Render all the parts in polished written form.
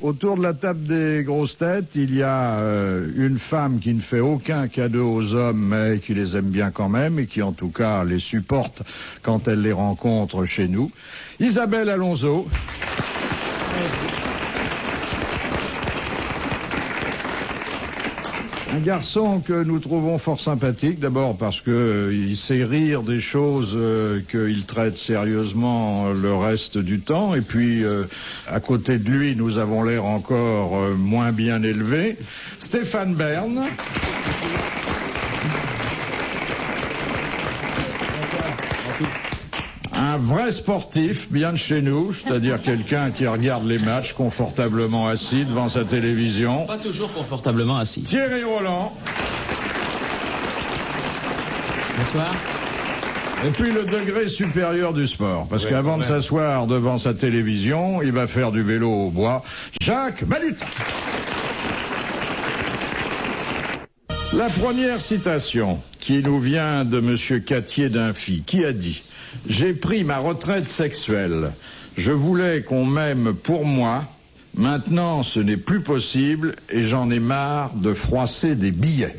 Autour de la table des grosses têtes, il y a une femme qui ne fait aucun cadeau aux hommes, mais qui les aime bien quand même, et qui en tout cas les supporte quand elle les rencontre chez nous. Isabelle Alonso. Un garçon que nous trouvons fort sympathique, d'abord parce qu'il sait rire des choses qu'il traite sérieusement le reste du temps, et puis à côté de lui, nous avons l'air encore moins bien élevés. Stéphane Bern. Un vrai sportif, bien de chez nous, c'est-à-dire quelqu'un qui regarde les matchs confortablement assis devant sa télévision. Pas toujours confortablement assis. Thierry Roland. Bonsoir. Et puis le degré supérieur du sport, parce qu'avant de s'asseoir devant sa télévision, il va faire du vélo au bois. Jacques Balut. La première citation qui nous vient de Monsieur Cattier d'Infi, qui a dit: j'ai pris ma retraite sexuelle. Je voulais qu'on m'aime pour moi. Maintenant, ce n'est plus possible et j'en ai marre de froisser des billets.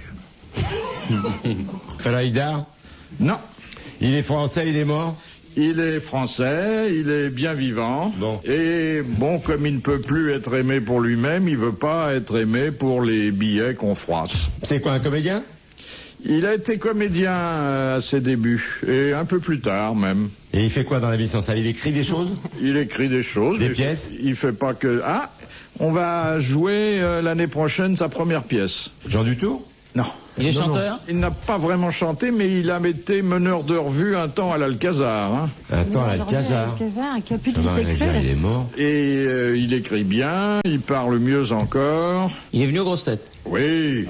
Falaïda? Non. Il est français, il est mort? Il est français, il est bien vivant. Bon. Et bon, comme il ne peut plus être aimé pour lui-même, il veut pas être aimé pour les billets qu'on froisse. C'est quoi, un comédien? Il a été comédien à ses débuts, et un peu plus tard même. Et il fait quoi dans la vie sans ça? Il écrit des choses? Il écrit des choses. Des pièces? Il fait pas que... Ah, on va jouer l'année prochaine sa première pièce. Jean Dutour? Non. Il est chanteur? Il n'a pas vraiment chanté, mais il a été meneur de revue un temps à l'Alcazar. Hein. Attends, l'Alcazar. Un capucin Il sexuel. est mort. Et il écrit bien, il parle mieux encore. Il est venu aux grosses têtes. Oui.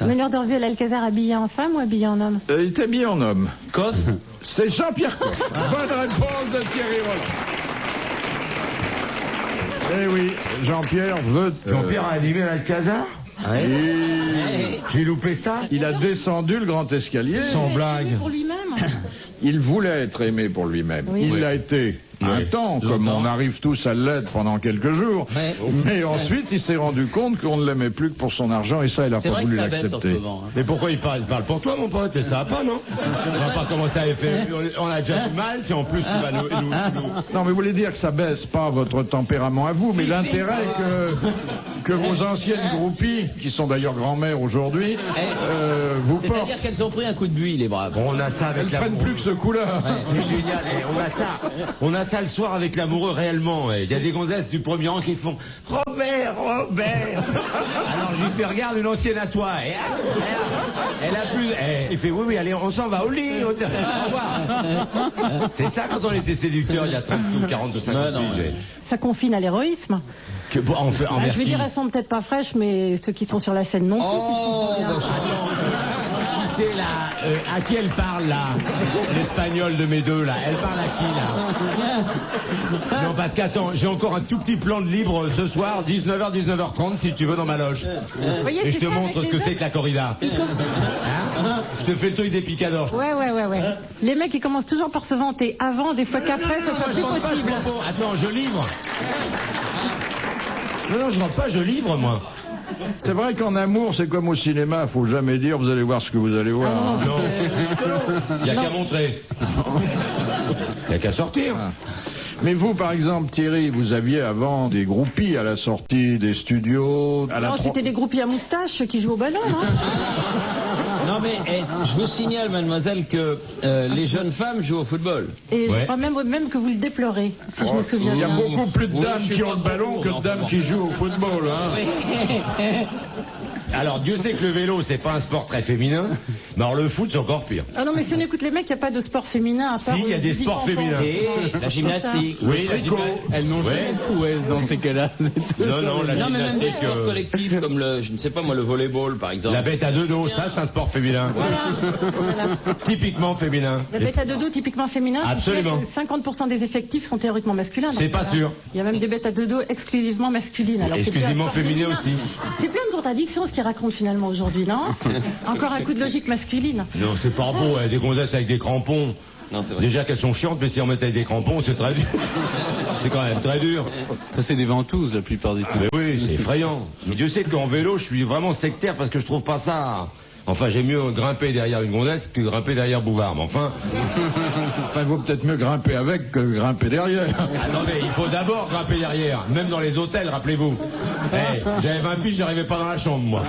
Meneur de revue à l'Alcazar, habillé en femme ou habillé en homme? Il est habillé en homme. Coff? C'est Jean-Pierre Coff. Bonne réponse de Thierry Roland. Eh oui, Jean-Pierre veut... Jean-Pierre a animé l'Alcazar? J'ai loupé ça? Il a descendu le grand escalier. Sans blague. Pour lui-même. Il voulait être aimé pour lui-même. Oui. Il l'a été un temps, comme on arrive tous à l'être pendant quelques jours. Ouais. Mais ensuite, il s'est rendu compte qu'on ne l'aimait plus que pour son argent, et ça, il n'a C'est pas vrai que voulu ça baisse en ce l'accepter. moment. Hein. Mais pourquoi il parle pour toi, mon pote? Et ça va pas, non? On va pas commencer à faire... On a déjà du mal, si en plus tu vas nous... Non, mais vous voulez dire que ça baisse pas votre tempérament à vous, mais l'intérêt que vos anciennes groupies, qui sont d'ailleurs grand-mères aujourd'hui, vous portent. C'est-à-dire qu'elles ont pris un coup de buis, les braves. Bon, on a ça avec Elles prennent plus que ce coup-là. C'est génial. Et on a ça le soir avec l'amoureux réellement. Il y a des gonzesses du premier rang qui font Robert. Alors je lui fais regarde une ancienne à toi. Et, elle a plus. Il fait oui, allez, on s'en va au lit. Au revoir. C'est ça quand on était séducteur il y a 30 ou 40 ou 50 piges. Ça confine à l'héroïsme. Je Je veux dire, elles sont peut-être pas fraîches, mais ceux qui sont sur la scène non plus. si je comprends bien. C'est là, à qui elle parle là? L'espagnol de mes deux là, elle parle à qui là? Non, parce qu'attends, j'ai encore un tout petit plan de libre ce soir, 19h, 19h30 si tu veux dans ma loge. Vous voyez, Et je te c'est ça montre avec ce que les c'est que la corrida. Hein? Je te fais le truc des picadors. Ouais. Les mecs, ils commencent toujours par se vanter avant, des fois qu'après, ça soit plus possible. Attends, je livre. Non, je vends pas, je livre moi. C'est vrai qu'en amour, c'est comme au cinéma, faut jamais dire vous allez voir ce que vous allez voir. Non, il n'y a qu'à montrer. Il n'y a qu'à sortir. Mais vous, par exemple, Thierry, vous aviez avant des groupies à la sortie des studios. Non, c'était des groupies à moustache qui jouent au ballon, non? Non mais je vous signale, mademoiselle, que les jeunes femmes jouent au football. Et je crois même que vous le déplorez, si je me souviens Il y a bien. beaucoup plus de dames je suis qui ont pas le ballon trop que lourd, de dames enfin, qui jouent au football. Hein. Alors Dieu sait que le vélo c'est pas un sport très féminin, mais alors le foot c'est encore pire. Ah non, mais si on écoute les mecs, il n'y a pas de sport féminin à part. Si, il y a des sports féminins. Et la gymnastique. Oui, la gymnastique. Elles n'ont jamais de prouesse dans ces cas-là. Non, la Non mais même des gymnastique. sports collectifs comme le, je ne sais pas moi, le volleyball par exemple. La bête à deux dos, ça c'est un sport féminin. Voilà. Typiquement féminin. La bête à deux dos typiquement féminin. Absolument. 50% des effectifs sont théoriquement masculins. C'est pas sûr. Il y a même des bêtes à deux dos exclusivement masculines. Alors, c'est plus un Exclusivement sport féminin féminin. aussi. C'est plein de contradictions ce qu'ils racontent finalement aujourd'hui, non? Encore un coup de logique masculine. Non, c'est pas beau, des gonzesses avec des crampons. Non, c'est vrai. Déjà qu'elles sont chiantes, mais si on met avec des crampons, c'est très dur. C'est quand même très dur. Ça, c'est des ventouses la plupart du temps. Mais oui, c'est effrayant. Mais Dieu sait qu'en vélo, je suis vraiment sectaire parce que je trouve pas ça. Enfin, j'aime mieux grimper derrière une gonzesse que grimper derrière Bouvard. Mais enfin, il vaut peut-être mieux grimper avec que grimper derrière. attendez, il faut d'abord grimper derrière. Même dans les hôtels, rappelez-vous. J'avais 20 piges, j'arrivais pas dans la chambre, moi.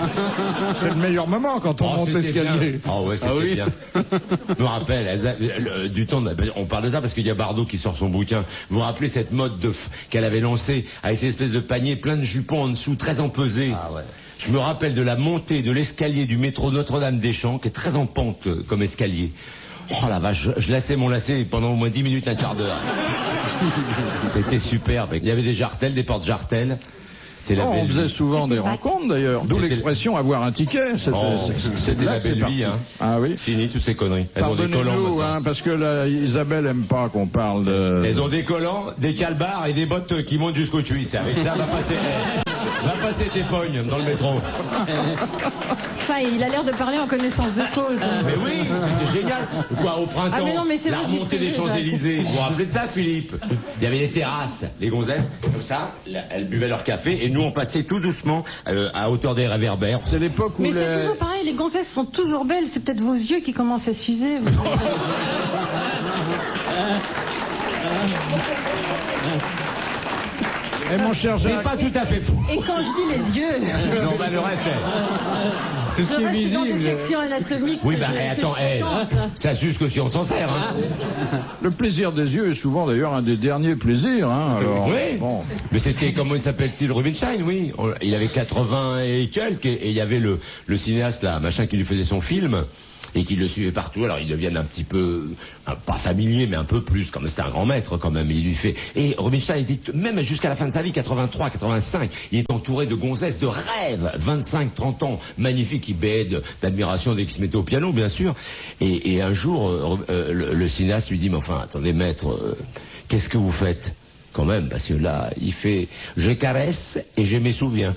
C'est le meilleur moment quand on monte l'escalier. Ah ouais, c'était bien. Je me rappelle, du temps, on parle de ça parce qu'il y a Bardot qui sort son bouquin. Vous vous rappelez cette mode qu'elle avait lancée avec ces espèces de paniers plein de jupons en dessous, très empesés. Ah ouais. Je me rappelle de la montée de l'escalier du métro Notre-Dame-des-Champs, qui est très en pente comme escalier. Oh la vache, je lassais mon lacet pendant au moins 10 minutes, un quart d'heure. C'était superbe. Il y avait des jartelles, des portes-jartelles. On faisait souvent des rencontres d'ailleurs, d'où l'expression avoir un ticket. C'était la belle vie, hein. Ah oui. Fini toutes ces conneries. Elles ont des collants. Pardonnez-nous, parce que là, Isabelle aime pas qu'on parle de... Elles ont des collants, des calbars et des bottes qui montent jusqu'aux cuisses. Avec ça, va passer tes pognes dans le métro. Enfin, il a l'air de parler en connaissance de cause. Mais oui, c'était génial. Quoi, au printemps, mais non, mais c'est la vrai, remontée des Champs-Élysées. Vous vous rappelez de ça, Philippe? Il y avait les terrasses, les gonzesses, comme ça, elles buvaient leur café et nous on passait tout doucement à hauteur des réverbères. C'est l'époque où Mais c'est toujours pareil, les gonzesses sont toujours belles, c'est peut-être vos yeux qui commencent à s'user. Et mon cher C'est Jacques, pas tout à fait fou. Et quand je dis les yeux, Non, bah le reste, C'est ce je qui est reste dans des visible. sections anatomiques. oui, que bah je- que attends, je fréquente. ça s'use que si on s'en sert, hein. le plaisir des yeux est souvent d'ailleurs un des derniers plaisirs. Alors, Oui, bon. mais c'était, comment il s'appelle-t-il, Rubinstein, oui. Il avait 80 et quelques, et il y avait le cinéaste là, machin, qui lui faisait son film, et qui le suivait partout. Alors ils deviennent un petit peu, pas familier, mais un peu plus, comme c'était un grand maître quand même. Il lui fait, et Rubinstein était, même jusqu'à la fin de sa vie, 83, 85, il est entouré de gonzesses de rêve, 25, 30 ans, magnifiques, il bède d'admiration dès qu'il se mettait au piano, bien sûr. Et un jour, le cinéaste lui dit, mais enfin, attendez maître, qu'est-ce que vous faites? Quand même, parce que là, il fait « Je caresse et je me souviens ».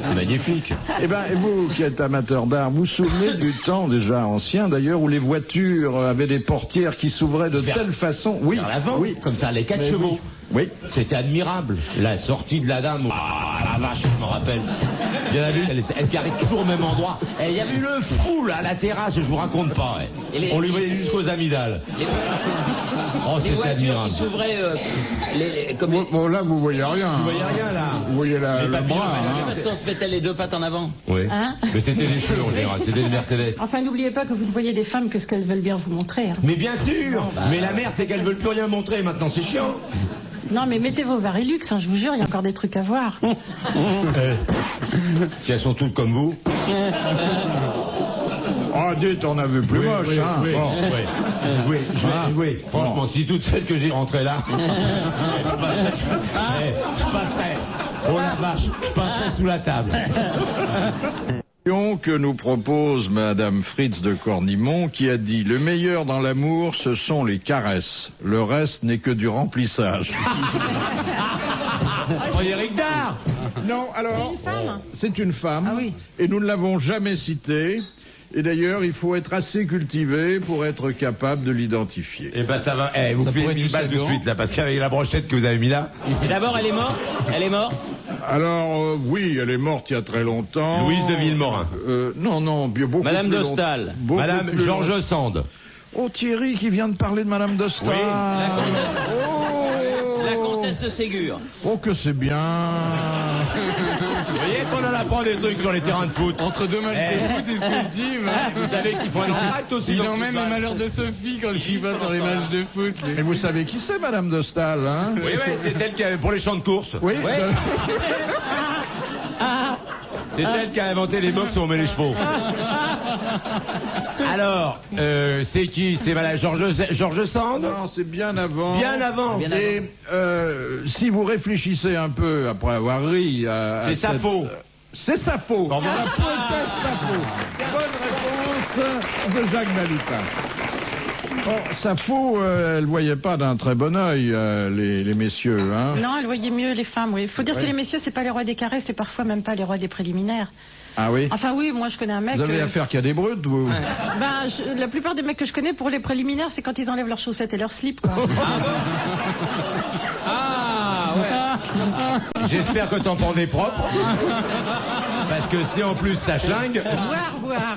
C'est magnifique. Eh ben, et vous qui êtes amateur d'art, vous vous souvenez du temps déjà ancien d'ailleurs où les voitures avaient des portières qui s'ouvraient de telle façon, oui, Vers l'avant, oui, comme ça, les 4 Mais chevaux. oui. C'était admirable. La sortie de la dame, ah la vache, je me rappelle. Il y en a vu, elle se garait toujours au même endroit. Et il y avait une foule à la terrasse, je vous raconte pas. On lui voyait jusqu'aux amygdales. Oh, Les c'était voitures admirable. qui s'ouvraient comme Bon, là, vous voyez rien. Vous voyez rien là. Vous voyez le papillons, bras. parce qu'on se mettait les deux pattes en avant. Oui. Hein? Mais c'était des cheveux en général, c'était des Mercedes. Enfin, n'oubliez pas que vous ne voyez des femmes que ce qu'elles veulent bien vous montrer. Hein. Mais bien sûr. Mais la merde, c'est qu'elles veulent plus rien montrer maintenant, c'est chiant. Non, mais mettez vos Varilux, hein, je vous jure, il y a encore des trucs à voir. Si elles sont toutes comme vous. Ah, dites, on a vu plus moche, hein. Oui, Bon. oui. Franchement, si toutes celles que j'ai rentrées là, je passerais. Oh la vache, je passerais sous la table. Que nous propose Madame Fritz de Cornimont qui a dit « Le meilleur dans l'amour, ce sont les caresses. Le reste n'est que du remplissage. » Oh, Eric Dard. Non, alors... C'est une femme C'est une femme. Ah oui. Et nous ne l'avons jamais citée. Et d'ailleurs, il faut être assez cultivé pour être capable de l'identifier. Eh ben ça va, vous Ça faites pourrait 1000 être balles tout de Sagan. suite là, parce qu'avec la brochette que vous avez mis là. Et d'abord, elle est morte. Elle est morte. Alors, oui, elle est morte il y a très longtemps. Louise de Villemorin. Non, beaucoup Madame plus Dostal. longtemps. Beaucoup Madame plus Georges longtemps. Sand. Oh, Thierry qui vient de parler de Madame Dostal. Oui, La comtesse de Ségur. Oh, que c'est bien. Vous voyez qu'on en apprend des trucs sur les terrains de foot. Entre deux matchs de foot, il se cultive. Vous savez qu'il faut un entracte aussi. Il dans le emmène les football. malheurs de Sophie quand il va sur les matchs de foot. lui. Et vous savez qui c'est, Madame Dostal, hein? Oui, c'est celle qui avait pour les champs de course. Oui. C'est elle qui a inventé les box où on met les chevaux. Alors, c'est qui? C'est Madame Georges Sand? Non, c'est bien avant. Bien avant. Et si vous réfléchissez un peu après avoir ri à C'est cette- Sappho. C'est Sappho. Au revoir. La poétesse Sappho. Bonne réponse de Jacques Balutin. Bon, Sappho, elle voyait pas d'un très bon œil les messieurs, hein. Non, elle voyait mieux les femmes, oui. Il faut dire que les messieurs, c'est pas les rois des carrés, c'est parfois même pas les rois des préliminaires. Ah oui. Enfin oui, moi je connais un mec. Vous avez affaire qu'il y a des brutes, vous? La plupart des mecs que je connais pour les préliminaires, c'est quand ils enlèvent leurs chaussettes et leurs slips, quoi. Ah ouais. J'espère que t'en prends des propres. Parce que si en plus ça chlingue... Voir.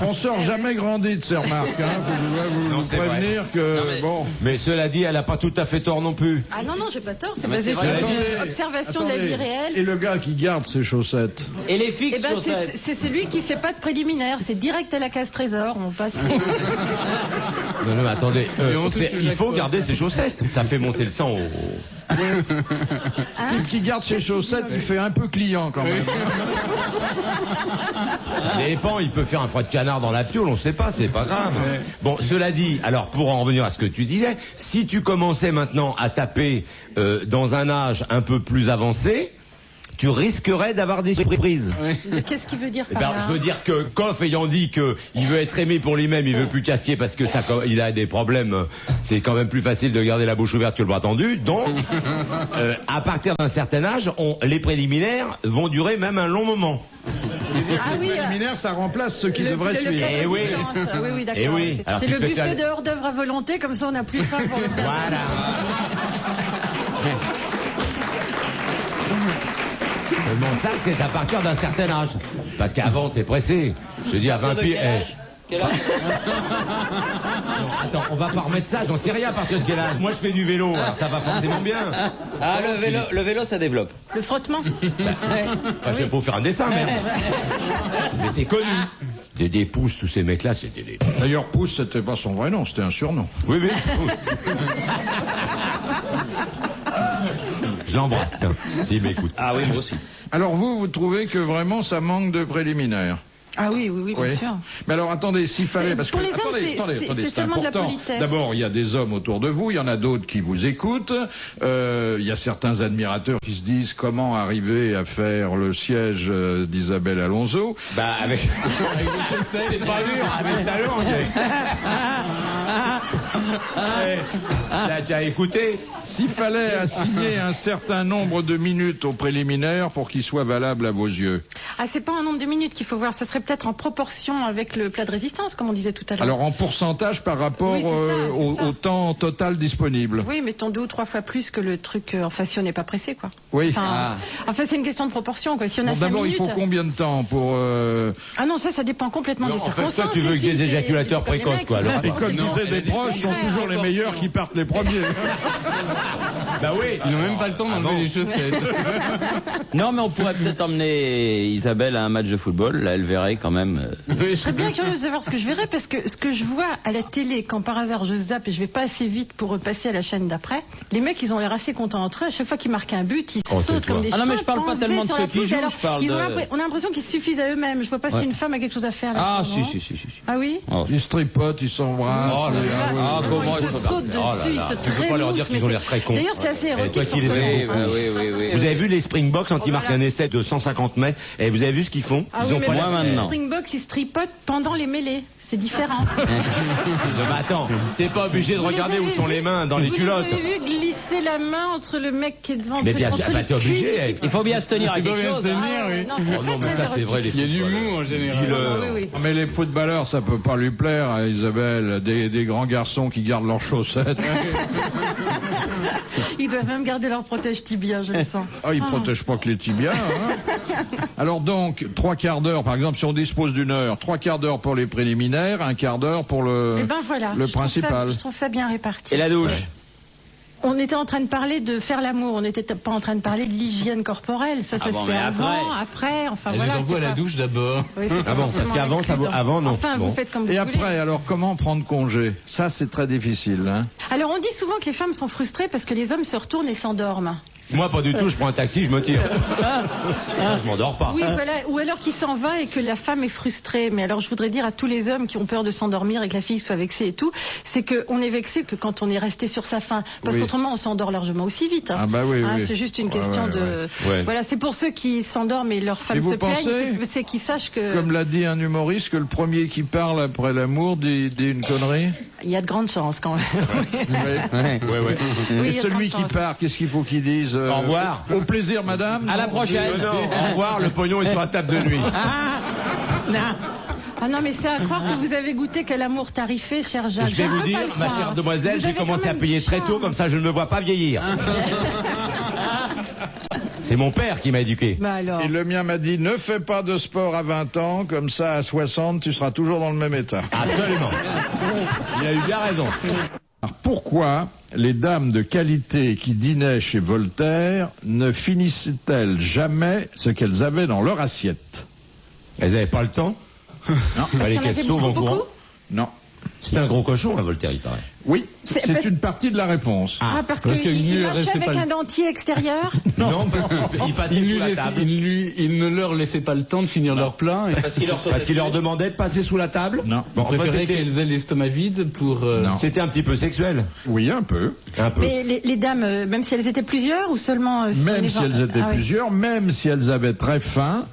On sort jamais grandi de ces remarques, hein. Je dois vous c'est prévenir que, bon... Mais cela dit, elle a pas tout à fait tort non plus. Ah non, j'ai pas tort, c'est mais basé c'est sur vrai. une observation de la vie réelle. Et le gars qui garde ses chaussettes? Et les Eh fixes ben, chaussettes. c'est celui qui fait pas de préliminaire, c'est direct à la case trésor, on passe. Non, mais attendez, on touche le il faut jackpot. garder ses chaussettes. Ça fait monter le sang au... Qui garde ses chaussettes, il fait un peu client quand même. Ça dépend, il peut faire un foie de canard dans la piole, on sait pas, c'est pas grave. Bon, cela dit, alors pour en revenir à ce que tu disais, si tu commençais maintenant à taper dans un âge un peu plus avancé, tu risquerais d'avoir des surprises. Qu'est-ce qu'il veut dire Eh par ben, là? je veux dire que Koff ayant dit qu'il veut être aimé pour lui-même, il veut plus cassier parce que il a des problèmes, c'est quand même plus facile de garder la bouche ouverte que le bras tendu. Donc, à partir d'un certain âge, les préliminaires vont durer même un long moment. Ah oui, Les préliminaires, ça remplace ceux qui devraient suivre. plat Eh oui. résistance. Oui, d'accord. Eh oui. Alors, C'est tu le fais buffet faire- de hors-d'œuvre à volonté, comme ça on n'a plus faim pour le plat. Voilà. Bon, ça, c'est à partir d'un certain âge. Parce qu'avant, t'es pressé. Je dis à 20 pieds. Quel âge Attends, on va pas remettre ça, j'en sais rien à partir de quel âge. Moi, je fais du vélo, alors ça va forcément bien. Ah, le vélo, ça développe. Le frottement. Je sais pas faire un dessin, merde. Mais c'est connu. Des pouces, tous ces mecs-là, c'était des... D'ailleurs, Pouce, c'était pas son vrai nom, c'était un surnom. Oui, oui. Je l'embrasse, tiens, s'il m'écoute. Ah oui, moi aussi. Alors vous trouvez que vraiment ça manque de préliminaires? Ah oui, bien sûr. Mais alors attendez, s'il fallait, parce que pour les hommes, attendez, c'est seulement de la important. politesse. D'abord, il y a des hommes autour de vous, il y en a d'autres qui vous écoutent. Il y a certains admirateurs qui se disent comment arriver à faire le siège d'Isabelle Alonso. Bah, avec les chaussettes, c'est pas dur, avec ta langue. Là, tu as écouté? S'il fallait assigner un certain nombre de minutes aux préliminaires pour qu'ils soient valables à vos yeux. Ah, c'est pas un nombre de minutes qu'il faut voir, ça serait peut-être en proportion avec le plat de résistance, comme on disait tout à l'heure. Alors en pourcentage par rapport Oui, c'est ça. au temps total disponible. Oui, mettons 2 ou 3 fois plus que le truc. Enfin, si on n'est pas pressé, quoi. Oui. Enfin, c'est une question de proportion, quoi. Si on a Bon, 5 d'abord, il minutes. faut combien de temps pour... Ah non, ça dépend complètement Non, des en fait, circonstances. toi, tu veux que des éjaculateurs précoces, quoi, alors. Et comme disaient des proches, sont toujours les meilleurs qui partent les premiers. Bah oui. Ils n'ont même pas le temps d'enlever les chaussettes. Non, mais on pourrait peut-être emmener Isabelle à un match de football. Là, elle verrait quand même. Je serais bien curieuse de voir ce que je verrai, parce que ce que je vois à la télé, quand par hasard je zappe et je vais pas assez vite pour repasser à la chaîne d'après, les mecs, ils ont l'air assez contents entre eux. À chaque fois qu'ils marquent un but, ils sautent comme des Ah non, mais je parle pas chimpanzés tellement de sur ceux la qui pelouse. jouent, Alors, je parle on a l'impression qu'ils se suffisent à eux-mêmes. Je vois pas si une femme a quelque chose à faire. Là, Ah, en ce moment. si. Ah oui? Ils se tripotent, ils s'embrassent. Ah, comment ils se sautent dessus, ils se Tu peux pas leur dire trémoussent, qu'ils ont mais l'air très cons. D'ailleurs, c'est assez érotique. toi qui les pour aimes eux. beaucoup. oui. Vous avez vu les Springboks quand ils marquent un essai de 150 mètres? Et vous avez vu ce qu'ils font? Ah Ils oui, ont mais pas Moi, l'air- maintenant. le Springboks, ils se tripotent pendant les mêlées. C'est différent. Non, mais attends, t'es pas obligé de regarder où sont les mains dans les culottes. Vous avez vu glisser la main entre le mec qui est devant Mais entre- bien sûr, entre bah, les t'es obligé. cuisses. Il faut bien se tenir à Il faut quelque bien chose. se hein. tenir, oui. Non, c'est Oh très, non, mais très ça, c'est vrai, les Il y a du footballeurs. mou en général. Dis-le. Oui, oui. Mais les footballeurs, ça peut pas lui plaire à Isabelle. Des grands garçons qui gardent leurs chaussettes. Ils doivent même garder leur protège tibia, je le sens. Ah, ils protègent pas que les tibias. Hein. Alors donc, 3/4 d'heure, par exemple, si on dispose d'une heure, 3/4 d'heure pour les préliminaires, 1/4 d'heure pour le, Et ben voilà. le je trouve principal. ça, je trouve ça bien réparti. Et la douche. On était en train de parler de faire l'amour, on n'était pas en train de parler de l'hygiène corporelle. Ça Ah se bon, fait mais avant, après, enfin Elle voilà. les envoie à c'est la pas- douche d'abord. Oui, c'est pas Ah bon, parce forcément qu'avant, ça vaut- inclus dans- avant, non. Enfin, Bon. vous faites comme Et vous voulez. après, alors, comment prendre congé? Ça, c'est très difficile. Hein. Alors on dit souvent que les femmes sont frustrées parce que les hommes se retournent et s'endorment. Moi, pas du tout, je prends un taxi, je me tire. Ça, je m'endors pas. Oui, voilà. Ou alors qu'il s'en va et que la femme est frustrée. Mais alors je voudrais dire à tous les hommes qui ont peur de s'endormir et que la fille soit vexée et tout, c'est qu'on est vexé que quand on est resté sur sa faim. Parce Oui. qu'autrement on s'endort largement aussi vite. Hein. Ah bah oui, oui. C'est juste une Ouais, question ouais, de... ouais. Voilà, c'est pour ceux qui s'endorment et leur femme Et vous se plaignent, pensez, c'est qu'ils sachent que... Comme l'a dit un humoriste, que le premier qui parle après l'amour dit une connerie. Il y a de grandes chances quand même. Oui. Ouais. Oui, Et il y a de celui grandes qui chances. part, qu'est-ce qu'il faut qu'il dise? Au revoir. Au plaisir, madame. À la prochaine. Non, au revoir, le pognon est sur la table de nuit. Ah non, mais c'est à croire que vous avez goûté quel amour tarifé, cher Jacques. Je vais vous dire, ma chère demoiselle, j'ai commencé à payer très tôt, comme ça je ne me vois pas vieillir. C'est mon père qui m'a éduqué. Bah alors. Et le mien m'a dit, ne fais pas de sport à 20 ans, comme ça à 60, tu seras toujours dans le même état. Absolument. Il a eu bien raison. Alors pourquoi les dames de qualité qui dînaient chez Voltaire ne finissaient-elles jamais ce qu'elles avaient dans leur assiette? Elles n'avaient pas le temps. Non. Fallait qu'elles sauvent en courant. Non. C'est un gros cochon, la Voltaire, il paraît. Oui, C'est c'est parce- une partie de la réponse. Ah, parce Parce qu'il qu'il marchait restait avec pas un dentier extérieur. Non, parce qu'il passait sous la table. Il ne leur laissait pas le temps de finir leur plat. Et Parce qu'il leur demandait de passer sous la table. Non. on Enfin, préférait c'était- qu'elles aient l'estomac vide pour... Non. C'était un petit peu sexuel. Oui, un peu. Un peu. Mais les dames, même si elles étaient plusieurs ou seulement... Même si elles étaient Ah oui. plusieurs, même si elles avaient très faim,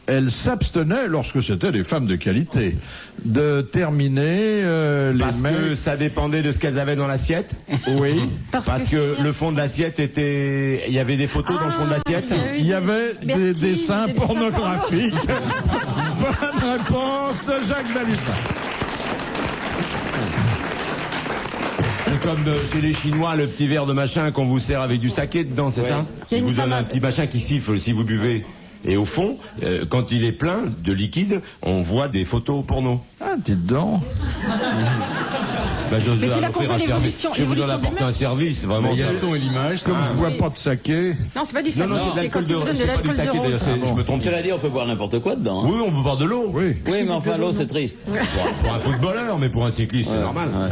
elles s'abstenaient, lorsque c'était des femmes de qualité, de terminer les Parce mets. que ça dépendait de ce qu'elles avaient dans l'assiette. Oui. Parce que le fond de l'assiette était... Il y avait des photos dans le fond de l'assiette. Il y avait des Bertine, dessins des dessins pornographiques. Bonne réponse de Jacques Balutin. Comme chez les Chinois, le petit verre de machin qu'on vous sert avec du saké dedans, c'est ça? Il y a Ils une vous femme donnent un à- petit machin qui siffle si vous buvez. Et au fond, quand il est plein de liquide, on voit des photos porno. Ah, dites donc. Bah, j'ose Mais c'est là leur qu'on offrir voit un service. l'évolution- Je vous l'évolution en apporter des un mœurs. service, vraiment. Il y a ça. le son et l'image. Comme je bois pas de saké. Non, c'est pas du Non, saké, non, c'est de c'est l'alcool quand ils de vous donnent de c'est pas du l'alcool de saké d'ailleurs, rose. je me trompe. Cela dit, on peut boire n'importe quoi dedans. Hein. Oui, on peut boire de l'eau. Oui. Oui, mais enfin, l'eau, c'est triste. Pour un footballeur, mais pour un cycliste, c'est normal. Ouais.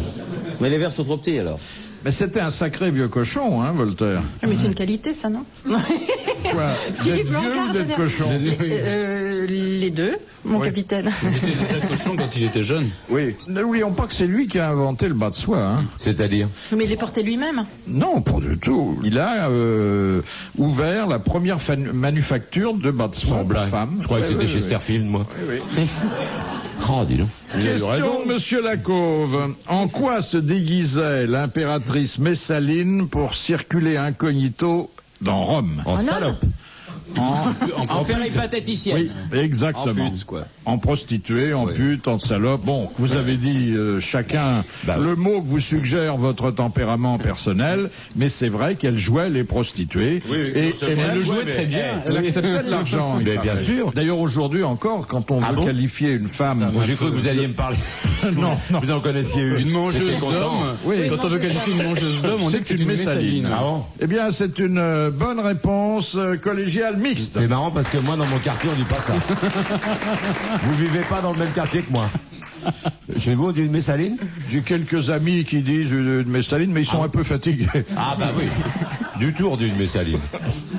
Mais les verres sont trop petits, alors. Mais c'était un sacré vieux cochon, hein, Voltaire. Ah, mais c'est une qualité, ça, non? Quoi? D'être Philippe vieux Blancard, ou d'être d'ailleurs. cochon? Les deux, mon Oui. capitaine. Il était déjà cochon quand il était jeune. Oui. N'oublions pas que c'est lui qui a inventé le bas de soie, hein. C'est-à-dire? Mais il les portait lui-même. Non, pas du tout. Il a ouvert la première manufacture de bas de soie Sans pour blague. femmes. Je croyais que c'était Oui, oui, Chesterfield, moi. oui, oui. Oh, dis donc. Question, monsieur Lacauve. En quoi se déguisait l'impératrice Messaline pour circuler incognito dans Rome? En salope. En péripatéticienne. Oui, exactement. En pute, quoi. En prostituée, en pute, en salope. Bon, vous avez dit chacun Bah le mot que vous suggère votre tempérament personnel, mais c'est vrai qu'elle jouait les prostituées. Oui, et non seulement elle elle jouait, très mais- bien. Elle acceptait de l'argent. il Mais bien paraît. sûr. D'ailleurs, aujourd'hui encore, quand on Ah veut bon qualifier une femme... Moi, j'ai cru que vous alliez me parler. Non, non. Vous en connaissiez une. Une mangeuse J'étais content. d'hommes. Oui. Quand on veut qualifier une mangeuse d'hommes, on dit que c'est une messaline. Ah bon? Eh bien, c'est une bonne réponse collégiale mixte. C'est marrant parce que moi, dans mon quartier, on dit pas ça. Vous vivez pas dans le même quartier que moi. Chez vous, on dit une messaline? J'ai quelques amis qui disent une messaline, mais ils sont un peu fatigués. Ah bah oui. Du tour d'une messaline.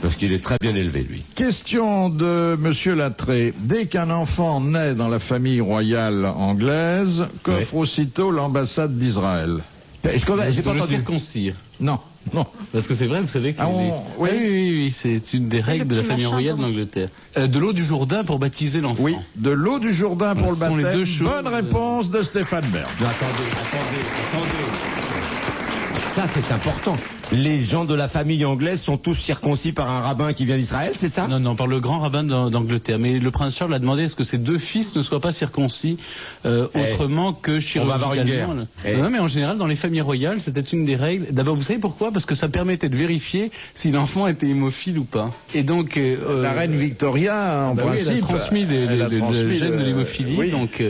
Parce qu'il est très bien élevé, lui. Question de Monsieur Lattré. Dès qu'un enfant naît dans la famille royale anglaise, qu'offre aussitôt l'ambassade d'Israël? J'ai pas De le entendu. circoncire. Non, non. Parce que c'est vrai, vous savez que... Ah, oui. oui, c'est une des règles de la petit famille machin, royale comment d'Angleterre. De l'eau du Jourdain pour baptiser l'enfant. Oui, de l'eau du Jourdain pour le Ce sont les baptême. deux choses. Bonne réponse de Stéphane Bern. Attendez. Ça, c'est important. Les gens de la famille anglaise sont tous circoncis par un rabbin qui vient d'Israël, c'est ça? Non, par le grand rabbin d'Angleterre. Mais le prince Charles a demandé à ce que ses deux fils ne soient pas circoncis autrement que on va avoir une chirurgicalement. guerre. Non, mais en général, dans les familles royales, c'était une des règles. D'abord, vous savez pourquoi? Parce que ça permettait de vérifier si l'enfant était hémophile ou pas. Et donc... La reine Victoria, en bah oui, principe... elle a transmis le transmis gène de l'hémophilie, oui. donc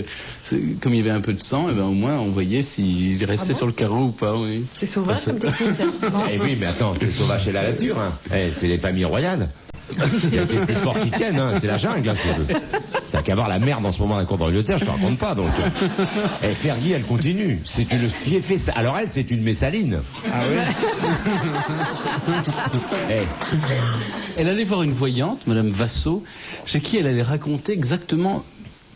comme il y avait un peu de sang, au moins on voyait s'ils restaient sur le carreau ou pas. Oui. C'est sauvage comme technique. Non. Eh oui, mais attends, c'est sauvage chez la nature. Hein. C'est les familles royales. Il y a des plus forts qui tiennent, hein. C'est la jungle. Hein, chez eux. T'as qu'à voir la merde en ce moment à la cour d'Angleterre, je te raconte pas. Donc, Fergie, elle continue. C'est une fiefée. Alors elle, c'est une messaline. Ah oui. Elle allait voir une voyante, Madame Vassot, chez qui elle allait raconter exactement,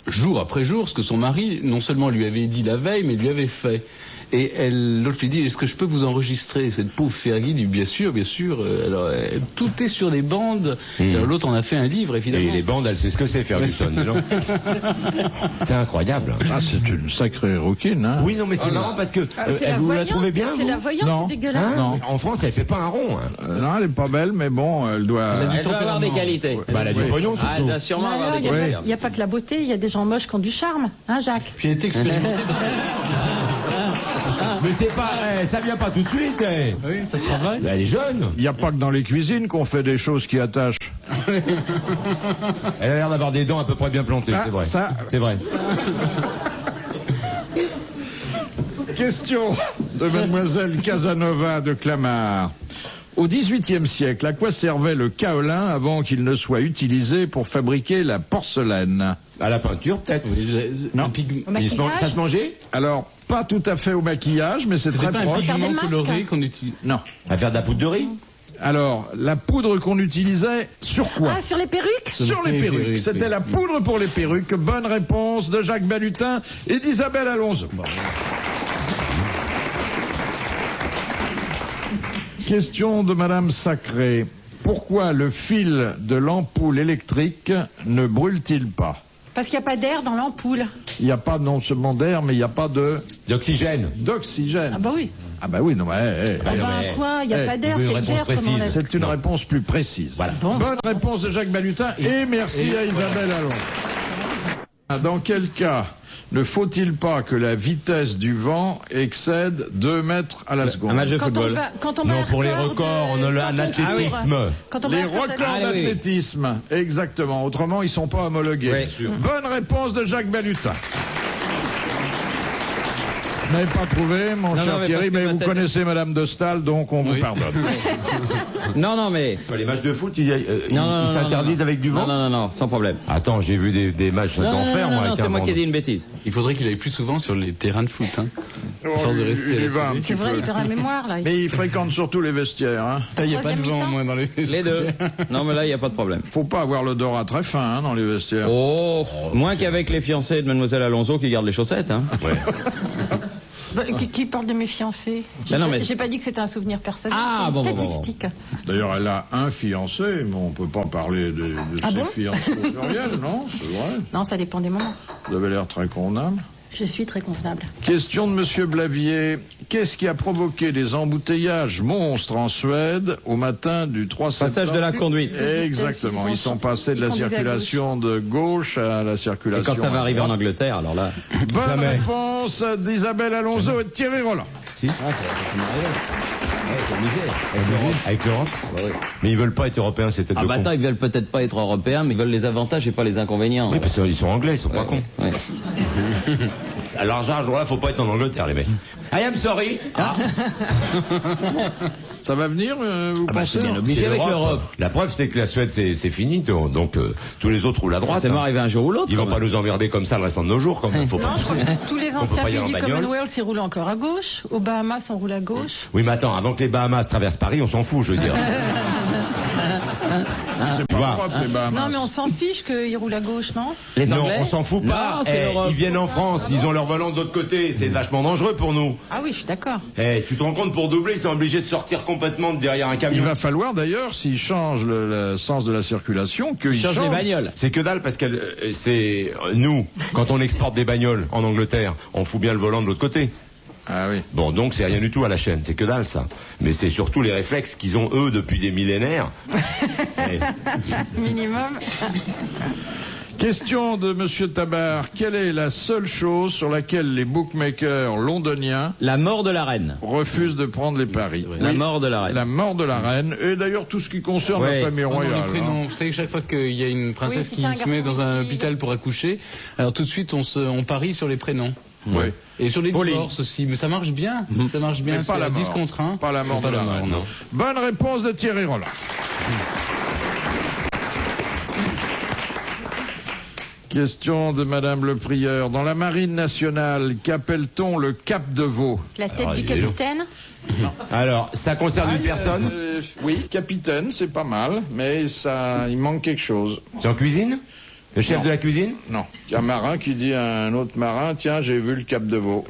jour après jour, ce que son mari, non seulement lui avait dit la veille, mais lui avait fait. Et l'autre lui dit, est-ce que je peux vous enregistrer? Cette pauvre Fergie dit, bien sûr, bien sûr. Alors, tout est sur des bandes. Alors, l'autre en a fait un livre, évidemment. Et les bandes, elle sait ce que c'est, Ferguson, non? C'est incroyable. Ah, c'est une sacrée rouquine, hein. Oui, non, mais c'est marrant parce que vous la trouvez bien, C'est vous la voyante, Non. c'est dégueulasse. Non. En France, elle fait pas un rond. Hein. Non, elle est pas belle, mais bon, elle doit... Elle doit avoir des qualités. Bah, elle a du pognon, Ah, elle surtout. doit sûrement avoir des Il qualités. n'y a pas que la beauté, il y a des gens moches qui ont du charme, hein, Jacques? Puis elle est expérimentée parce que... Mais c'est pas, ça vient pas tout de suite. Oui, ça se travaille. Elle est jeune. Il n'y a pas que dans les cuisines qu'on fait des choses qui attachent. Elle a l'air d'avoir des dents à peu près bien plantées, Ah, c'est vrai. ça- C'est vrai. Question de mademoiselle Casanova de Clamart. Au XVIIIe siècle, à quoi servait le kaolin avant qu'il ne soit utilisé pour fabriquer la porcelaine? À la peinture, peut-être. Non. Un pigment. Au maquillage? Ça se mangeait? Alors, pas tout à fait au maquillage, mais c'est C'était très pas un proche. Faire des pigment masques. coloré qu'on utilise. Non. À faire de la poudre de riz? Alors, la poudre qu'on utilisait, sur quoi? Ah, sur les perruques? Sur les perruques. C'était oui. la poudre pour les perruques. Bonne réponse de Jacques Balutin et d'Isabelle Alonso. Question de Madame Sacré. Pourquoi le fil de l'ampoule électrique ne brûle-t-il pas? Parce qu'il n'y a pas d'air dans l'ampoule. Il n'y a pas non seulement d'air, mais il n'y a pas D'oxygène. d'oxygène. Ah bah oui. Ah bah oui, non mais... Ah bah mais- quoi, il n'y a pas d'air, une c'est réponse clair comme on précise. l'a- C'est une Non. réponse plus précise. Voilà. Bon. Bonne réponse de Jacques Balutin et merci à Isabelle Alonso. Dans quel cas ne faut-il pas que la vitesse du vent excède 2 mètres à la seconde? Un match de Quand on football. bat- quand on Non, bat un pour les record records, de- on a le quand on athlétisme. court, quand on bat Les un record records Ah, oui, oui. d'athlétisme, exactement. Autrement, ils sont pas homologués. Oui, sûr. Bonne réponse de Jacques Balutin. Vous n'avez pas trouvé, mon Non, cher non, mais Thierry, parce que mais ma vous tête- connaissez Madame de Staël, donc on vous Oui. pardonne. Non, mais. Les matchs de foot, ils Non, s'interdisent avec du vent? Non, sans problème. Attends, j'ai vu des matchs d'enfer, moi, avec c'est un moi vent. qui ai dit une bêtise. Il faudrait qu'il aille plus souvent sur les terrains de foot. Hein. À force de rester il y à la va un télé. petit C'est vrai, peu. il perd la mémoire, là. Mais il fréquente surtout les vestiaires. Hein. Ah, il n'y a pas de Troisième vent, mi-temps. moi, dans les... Les deux. Non, mais là, il n'y a pas de problème. Faut pas avoir l'odorat très fin hein, dans les vestiaires. Oh, moins qu'avec les fiancés de Mademoiselle Alonso qui gardent les chaussettes, hein. Bah, qui parle de mes fiancés? Ben non, mais- J'ai pas dit que c'était un souvenir personnel, Ah, c'est une bon, bon, bon. statistique. D'ailleurs, elle a un fiancé, mais on peut pas parler de Ah ses bon fiancés au pluriel, non? C'est vrai. Non, ça dépend des moments. Vous avez l'air très convenable. Je suis très convenable. Question de Monsieur Blavier. Qu'est-ce qui a provoqué des embouteillages monstres en Suède au matin du 3 septembre? Passage de la conduite. Exactement. Ils sont passés de la Ils conduisaient à circulation de gauche à la circulation. Et quand ça va à arriver en droite. Angleterre, alors là. Bonne Jamais. réponse d'Isabelle Alonso et de Thierry Roland. Avec l'Europe? Mais ils veulent pas être européens, c'est tête Ah de bah con. attends, ils veulent peut-être pas être européens, mais ils veulent les avantages et pas les inconvénients. Oui, parce qu'ils sont anglais, ils sont pas cons. Ouais. Alors, genre, là, faut pas être en Angleterre, les mecs. I am sorry. Ça va venir, vous pensez? bien obligé avec l'Europe. La preuve, c'est que la Suède, c'est fini, donc tous les autres roulent à droite. C'est mort arriver un jour ou l'autre. Ils vont quand pas même. nous emmerder comme ça le restant de nos jours, quand même. Faut Non, pas... je crois que tous les On peut anciens pas y pays aller du en bagnole. Commonwealth, ils roulent encore à gauche. Aux Bahamas, on roule à gauche. Oui, mais attends, avant que les Bahamas traversent Paris, on s'en fout, je veux dire. C'est Tu pas vois. propre, les Bahamas. Non, mais on s'en fiche qu'ils roulent à gauche, non? Les Non, Anglais on s'en fout pas. Non, c'est l'Europe. Ils viennent en France, ils ont leur volant de l'autre côté, c'est vachement dangereux pour nous. Ah oui, je suis d'accord. Tu te rends compte, pour doubler, ils sont obligés de sortir complètement de derrière un Il camion. va falloir d'ailleurs, s'ils changent le sens de la circulation, qu'ils Change les changent. bagnoles. C'est que dalle parce que c'est nous, quand on exporte des bagnoles en Angleterre, on fout bien le volant de l'autre côté. Ah oui. Bon, donc c'est rien du tout à la chaîne, c'est que dalle ça. Mais c'est surtout les réflexes qu'ils ont eux depuis des millénaires. Et- Minimum. Question de Monsieur Tabar. Quelle est la seule chose sur laquelle les bookmakers londoniens La mort de la reine. refusent de prendre les paris? La Oui, mort de la reine. la mort de la reine, et d'ailleurs tout ce qui concerne Ouais. la famille Non, non, royale. les prénoms. hein. Vous savez que chaque fois qu'il y a une princesse Oui, si qui c'est un se met garçon dans un qui- hôpital pour accoucher, alors tout de suite on parie sur les prénoms. Oui. Et sur les Pauline. divorces aussi, mais ça marche bien. Ça marche bien, Mais pas c'est la à mort. 10 contre 1. Pas la mort de la reine. non. Bonne réponse de Thierry Roland. Question de Madame le Prieur. Dans la marine nationale, qu'appelle-t-on le cap de veau? La tête Ah, du il est long. capitaine. Alors, ça concerne une personne? Oui, capitaine, c'est pas mal, mais ça, il manque quelque chose. C'est en cuisine? Le chef Non. de la cuisine? Non, il y a un marin qui dit à un autre marin, tiens, j'ai vu le cap de veau.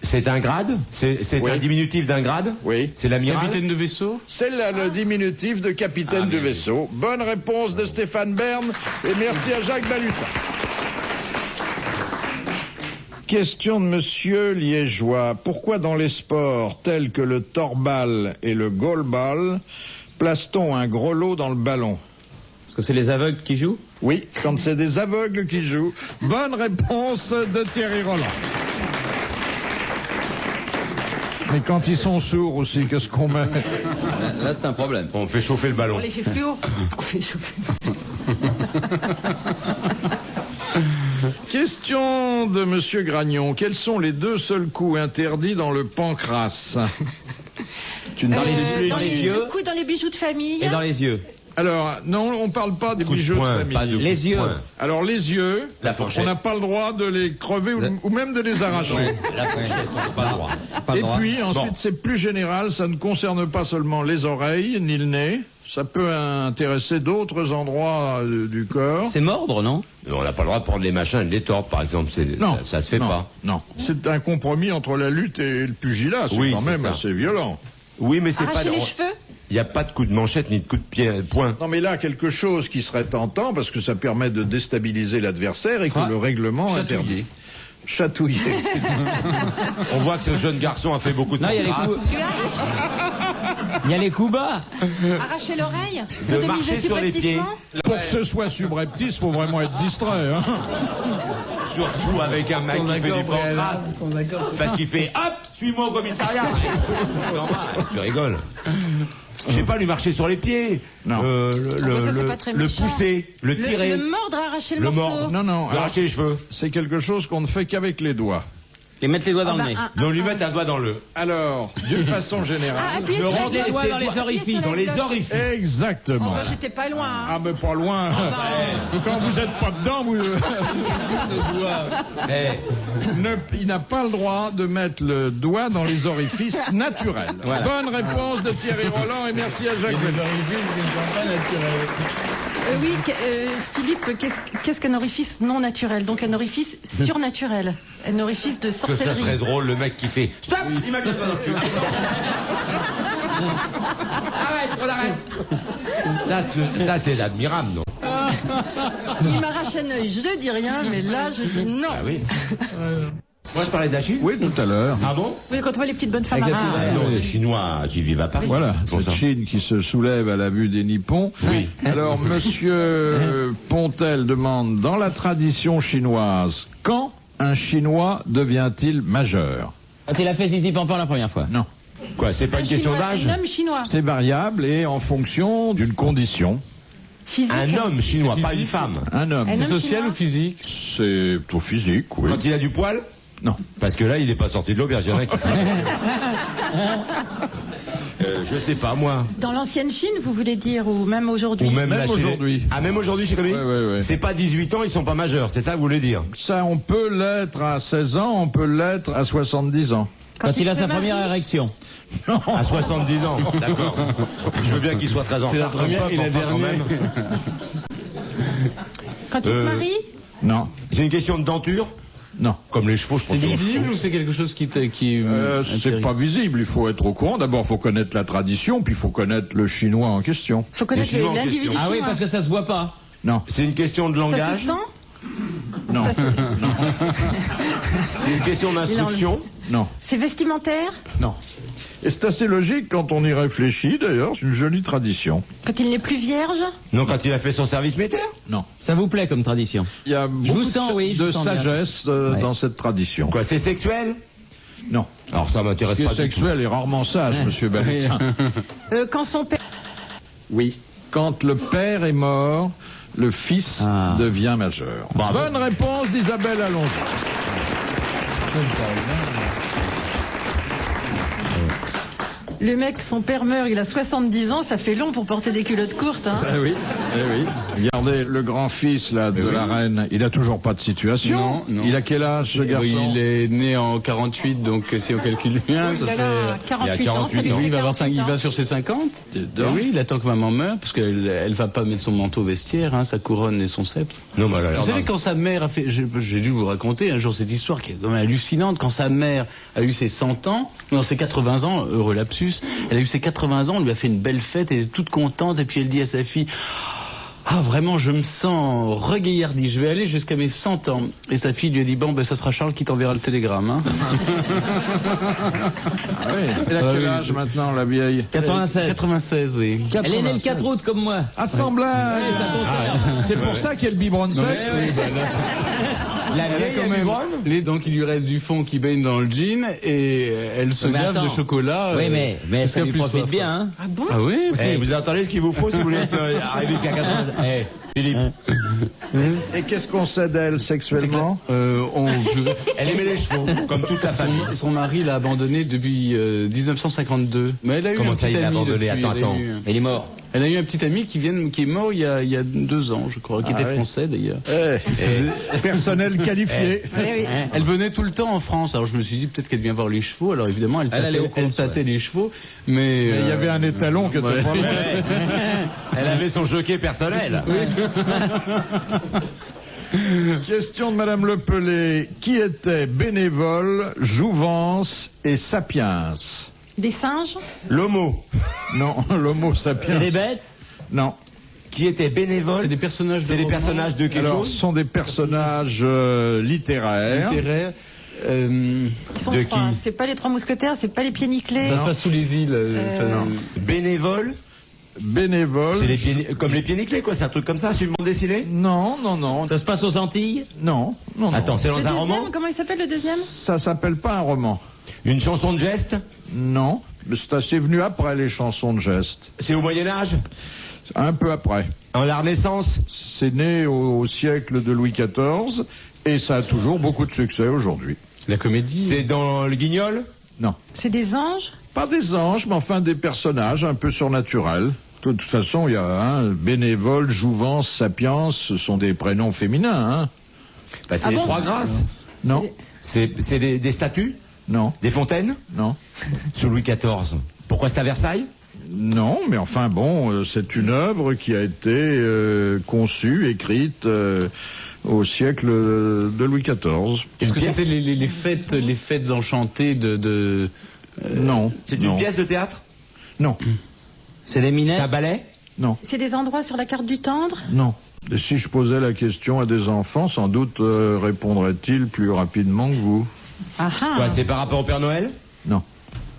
C'est un grade? C'est Oui. un diminutif d'un grade? Oui. C'est l'amiral? Capitaine de vaisseau? C'est le diminutif de capitaine de vaisseau. Bonne réponse de Stéphane Bern et merci à Jacques Balutin. Question de monsieur Liégeois. Pourquoi dans les sports tels que le torbal et le goalball, place-t-on un gros lot dans le ballon? Parce que c'est les aveugles qui jouent? Oui, quand c'est des aveugles qui jouent. Bonne réponse de Thierry Roland. Mais quand ils sont sourds aussi, qu'est-ce qu'on met? Là, c'est un problème. On fait chauffer le ballon. On les fait fluo. On fait chauffer. Question de monsieur Gragnon. Quels sont les 2 seuls coups interdits dans le pancras? Dans les yeux. Le coup dans les bijoux de famille. Et dans les yeux. Alors, non, on parle pas des Coup de bijoux de poing, famille. pas de coup de Les yeux. poing. Alors, les yeux, La fourchette. on n'a pas le droit de les crever ou même de les arracher. La fourchette, on n'a pas le droit. Pas le Et droit. puis, ensuite, Bon. c'est plus général, ça ne concerne pas seulement les oreilles ni le nez. Ça peut intéresser d'autres endroits du corps. C'est mordre, non? On n'a pas le droit de prendre les machins et de les tordre, par exemple. Non, Ça se fait non, pas. Non, c'est un compromis entre la lutte et le pugilat. C'est Oui, quand c'est même ça. assez violent. Oui, mais c'est pas... Arracher les cheveux. Il n'y a pas de coup de manchette ni de coup de pied, point. Non, mais là, quelque chose qui serait tentant, parce que ça permet de déstabiliser l'adversaire et que le règlement interdit. Chatouiller. On voit que ce jeune garçon a fait beaucoup de Non, il y a les pancras. coups. Lui arracher. Il y a les coups bas. Arracher l'oreille. De Sodomiser marcher sur les pieds. subrepticement. Pour que ce soit subreptice, faut vraiment être distrait. Hein. Surtout avec un mec qui fait du pancras. Parce qu'il fait hop, suis-moi au commissariat. Normal, tu rigoles. Je sais pas, lui marcher sur les pieds. Non. Ça, c'est pas très le méchant. pousser, le tirer. Le mordre, arracher le Le morceau. mordre. Non, non. Lui alors, arracher les cheveux. c'est quelque chose qu'on ne fait qu'avec les doigts. Et mettre les doigts dans Ah le nez. bah, Non, lui mettre un doigt dans le... Alors, d'une façon générale. Ah, appuyez Le sur la rendre glotte. les doigts dans les orifices. Dans les orifices. Exactement. Oh, bah, j'étais pas loin. hein. Ah, mais pas loin. Quand vous êtes pas dedans, vous... il n'a pas le droit de mettre le doigt dans les orifices naturels. Voilà. Bonne réponse de Thierry Roland et merci à Jacques Balutin. Oui, Philippe, qu'est-ce qu'un orifice non naturel? Donc un orifice surnaturel. Un orifice de Que ça sorcellerie. serait drôle, le mec qui fait stop, il m'a mis le doigt dans le cul. Arrête, on arrête. Ça c'est admirable, non? Il m'arrache un œil, je dis rien, mais là, je dis non. Ah oui. Moi je parlais d'Achille. Oui, tout à l'heure. Ah bon? Oui, quand on voit les petites bonnes femmes Avec la arrachées. Ah non, les Chinois qui vivent à Paris. Voilà, Pour cette ça. Chine qui se soulève à la vue des Nippons. Oui. Alors, monsieur Pontel demande, dans la tradition chinoise, quand un Chinois devient-il majeur? Quand il a fait Zizi Pampan la première fois. Non. Quoi, c'est pas une question Chinois, d'âge? Un homme chinois. C'est variable et en fonction d'une condition. Physique. Un homme chinois, pas une femme. Un homme. Un homme Social chinois. ou physique? C'est au physique, oui. Quand il a du poil? Non. Parce que là, il n'est pas sorti de l'auberge, il y en a qui sont... Je sais pas, moi. Dans l'ancienne Chine, vous voulez dire, ou même aujourd'hui? Ou même, Même là, chez aujourd'hui. les- Ah, même aujourd'hui chez Comics? Ouais. C'est pas 18 ans, ils sont pas majeurs, c'est ça que vous voulez dire? Ça, on peut l'être à 16 ans, on peut l'être à 70 ans. Quand il a se sa marie, première érection. À 70 ans, d'accord. Je veux bien qu'il soit très en C'est la retard comme première peuple, et la enfin, quand dernière. même. Quand il se marie? Non. C'est une question de denture? Non. Comme les chevaux, je pense. C'est visible ou c'est quelque chose qui C'est pas visible, il faut être au courant. D'abord, il faut connaître la tradition, puis il faut connaître le chinois en question. Il faut connaître Les Chinois en l'individu question. Ah oui, chinois. parce que ça se voit pas. Non. C'est une question de Ça langage? se sent? Non. Ça se- C'est une question d'instruction? Non. C'est vestimentaire? Non. Et c'est assez logique quand on y réfléchit, d'ailleurs, c'est une jolie tradition. Quand il n'est plus vierge? Non, quand il a fait son service militaire? Non. Ça vous plaît comme tradition? Il y a beaucoup vous sens, oui, je de vous sens bien. sagesse Ouais. dans cette tradition. Quoi, c'est sexuel? Non. Alors ça Ce m'intéresse qui est pas du tout. sexuel est rarement sage, monsieur Balutin. Quand son père... Oui. Quand le père est mort, le fils Ah. devient majeur. Bravo. Bonne réponse d'Isabelle Alonso. Le mec, son père meurt, il a 70 ans, ça fait long pour porter des culottes courtes. Hein. Eh oui, eh oui. Regardez, le grand-fils là de la reine, il a toujours pas de situation. Non, non. Il a quel âge, ce garçon? Oui, il est né en 48, donc si on calcule bien, ça Il fait... a 48 ans, ça lui Oui, fait il va avoir 48 il va ans. sur ses 50. Et oui, il attend que maman meure, parce qu'elle va pas mettre son manteau au vestiaire, hein, sa couronne et son sceptre. Non, mais alors, Vous savez, quand sa mère a fait... J'ai dû vous raconter un jour cette histoire qui est quand même hallucinante. Quand sa mère a eu ses 100 ans, non, ses 80 ans, heureux lapsus, elle a eu ses 80 ans, on lui a fait une belle fête, elle est toute contente, et puis elle dit à sa fille... Ah, vraiment, je me sens regaillardi, je vais aller jusqu'à mes 100 ans. Et sa fille lui a dit, bon, ben, ça sera Charles qui t'enverra le télégramme, hein. Ah oui. Elle a quel âge maintenant, la vieille? 96. 96, oui. Elle est née le 4 août comme moi. Assemblage. C'est pour ça qu'il y a le biberon sec. la vieille, quand même, donc il lui reste du fond qui baigne dans le jean et elle se Mais gave attends. de chocolat. Oui, mais jusqu'à ça lui plus profite soif. bien, hein. Ah bon? Ah oui, Eh, vous entendez ce qu'il vous faut si vous voulez arriver jusqu'à 80. Eh, Philippe. Et qu'est-ce qu'on sait d'elle sexuellement? Elle aimait les chevaux, comme toute la famille. Son mari l'a abandonnée depuis 1952. Mais elle a eu Comment un ça, petit il l'a ami abandonnée? depuis, Attends. Il est mort. Elle a eu un petit ami qui est mort il y a 2 ans, je crois, qui était oui. français d'ailleurs. Personnel qualifié. Oui, oui. Elle venait tout le temps en France, alors je me suis dit peut-être qu'elle vient voir les chevaux, alors évidemment elle tâtait les chevaux, mais... Il y avait un étalon qui était ouais. pas loin. Elle avait son jockey personnel. Question de Madame Lepelé. Qui était bénévole, Jouvence et Sapiens? Des singes? L'homo, Non, l'homo sapiens. C'est des bêtes. Non. qui était bénévole. C'est des personnages de C'est des romans personnages de quelque Alors, chose ce sont des personnages littéraires. littéraires. Ils sont De trois. qui C'est pas les trois mousquetaires, c'est pas les pieds nickelés. Ça se passe sous les îles. Bénévole. Bénévole. C'est les pieds, comme les pieds nickelés, quoi. C'est un truc comme ça, sur une bande dessinée. Non, non, non. Ça se passe aux Antilles. Non, non, non. Attends, c'est Le dans un deuxième, roman. comment il s'appelle le deuxième? Ça s'appelle pas un roman. Une chanson de geste. Non. Mais c'est venu après les chansons de geste. C'est au Moyen Âge. Un peu après. En la Renaissance. C'est né au siècle de Louis XIV et ça a toujours beaucoup de succès aujourd'hui. La comédie. C'est dans le Guignol. Non. C'est des anges? Pas des anges, mais enfin des personnages un peu surnaturels. De toute façon, il y a bénévole, jouvence, sapiens, ce sont des prénoms féminins. Hein. Bah, c'est Ah les bon Trois Grâces. Non, C'est des statues. non, Des fontaines. non. Sous Louis XIV. Pourquoi c'est à Versailles? Non, mais enfin bon, c'est une œuvre qui a été conçue, écrite au siècle de Louis XIV. Est-ce que pièce c'était les fêtes enchantées de Non. C'est non, une pièce de théâtre. Non, C'est des C'est minettes. un ballet. non, C'est des endroits sur la carte du tendre? non. Et si je posais la question à des enfants, sans doute répondraient-ils plus rapidement que vous. Ah ah. Quoi, c'est par rapport au Père Noël? Non,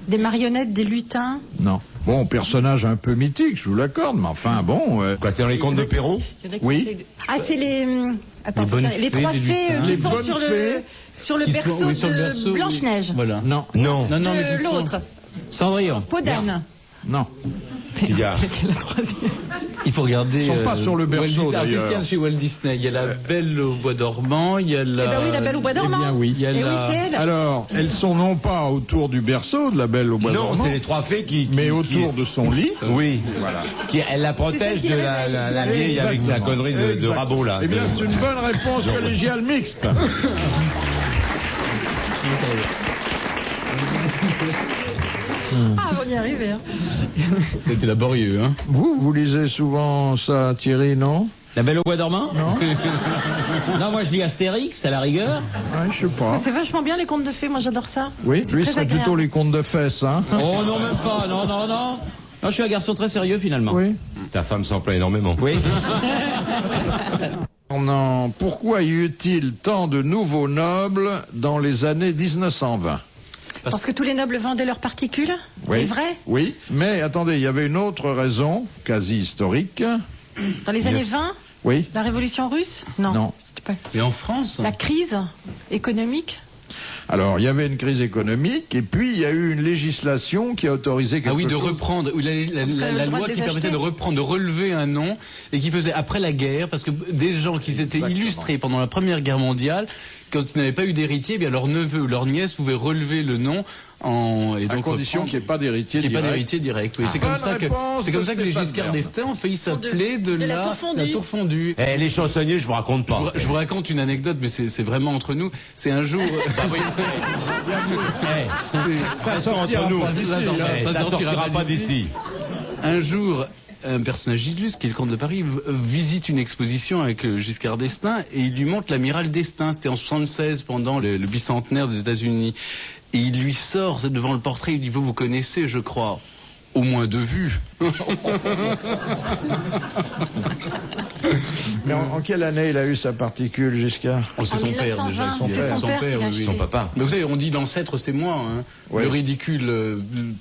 Des marionnettes, des lutins? non. Bon, personnage un peu mythique, je vous l'accorde, mais enfin bon. Quoi, c'est dans les contes de Perrault? Oui. Ah, c'est les. Attends, Les bonnes les fées, trois les fées lutins. qui Les sont bonnes sur fées. le qui se- berceau oui, sur le de berceau, oui. Blanche-Neige. Voilà. Non, Non. Non, mais De qui sont- l'autre, Cendrillon. Peau d'âne. non. Il y a- C'était la troisième. Il faut regarder. Ils sont pas sur le berceau, Walt Disney. Alors, qu'est-ce qu'il y a d'ailleurs. chez Walt Disney? Il y a la Belle au bois dormant, il y a la. Eh ben oui, la Belle au bois dormant. Eh bien oui. Il y a Eh oui, la- c'est elle. Alors, elles sont non pas autour du berceau de la Belle au bois Non, dormant, c'est les trois fées qui. mais autour de son lit. Oui. Voilà. Elle la protège C'est de celle qui la réveille. vieille avec sa Exactement. connerie de Exact. rabot là. Eh bien, c'est une bonne réponse collégiale mixte. Ah, on y est arrivé. Hein. C'était laborieux, hein. Vous lisez souvent ça, Thierry, non? La Belle au bois dormant. Non. Non, moi je lis Astérix à la rigueur. Ouais, je sais pas. C'est vachement bien les contes de fées, moi j'adore ça. Oui, C'est lui, très c'est agréable. plutôt les contes de fesses, hein? Oh non, même pas. Non, non, non. Non, je suis un garçon très sérieux finalement. Oui. Ta femme s'en plaint énormément. Oui. Non. Pourquoi y eut-il tant de nouveaux nobles dans les années 1920? Parce que tous les nobles vendaient leurs particules. C'est vrai? Oui, mais attendez, il y avait une autre raison, quasi historique. Dans les années 20, Oui. la révolution russe? Non. Non. C'était pas... Et en France? La crise économique? Alors, il y avait une crise économique, et puis il y a eu une législation qui a autorisé quelque Ah oui, de chose. reprendre. Oui, Parce qu'on avait la le droit loi de qui les permettait acheter. de reprendre, de relever un nom et qui faisait après la guerre, parce que des gens qui s'étaient illustrés pendant la Première Guerre mondiale, quand ils n'avaient pas eu d'héritier, eh bien leur neveu ou leur nièce pouvaient relever le nom Et à donc condition qu'il n'y ait pas d'héritier qu'il n'y ait direct. pas d'héritier direct. Oui. C'est comme ça que les Giscard d'Estaing ont failli s'appeler de la tour fondue. Eh, les chansonniers, je vous raconte pas. Je vous raconte une anecdote, mais c'est vraiment entre nous. C'est un jour. Ça sortira pas d'ici. Ça sortira pas d'ici. Un jour, un personnage illustre, qui est le comte de Paris, visite une exposition avec Giscard d'Estaing et il lui montre l'amiral d'Estaing. C'était en 76, pendant le bicentenaire des États-Unis. Et il lui sort devant le portrait, il dit: vous connaissez, je crois. Au moins de vue. Mais en quelle année il a eu sa particule, Giscard? C'est son père déjà. C'est son père, oui. Son papa. Mais vous savez, on dit l'ancêtre, c'est moi. Hein. Ouais. Le ridicule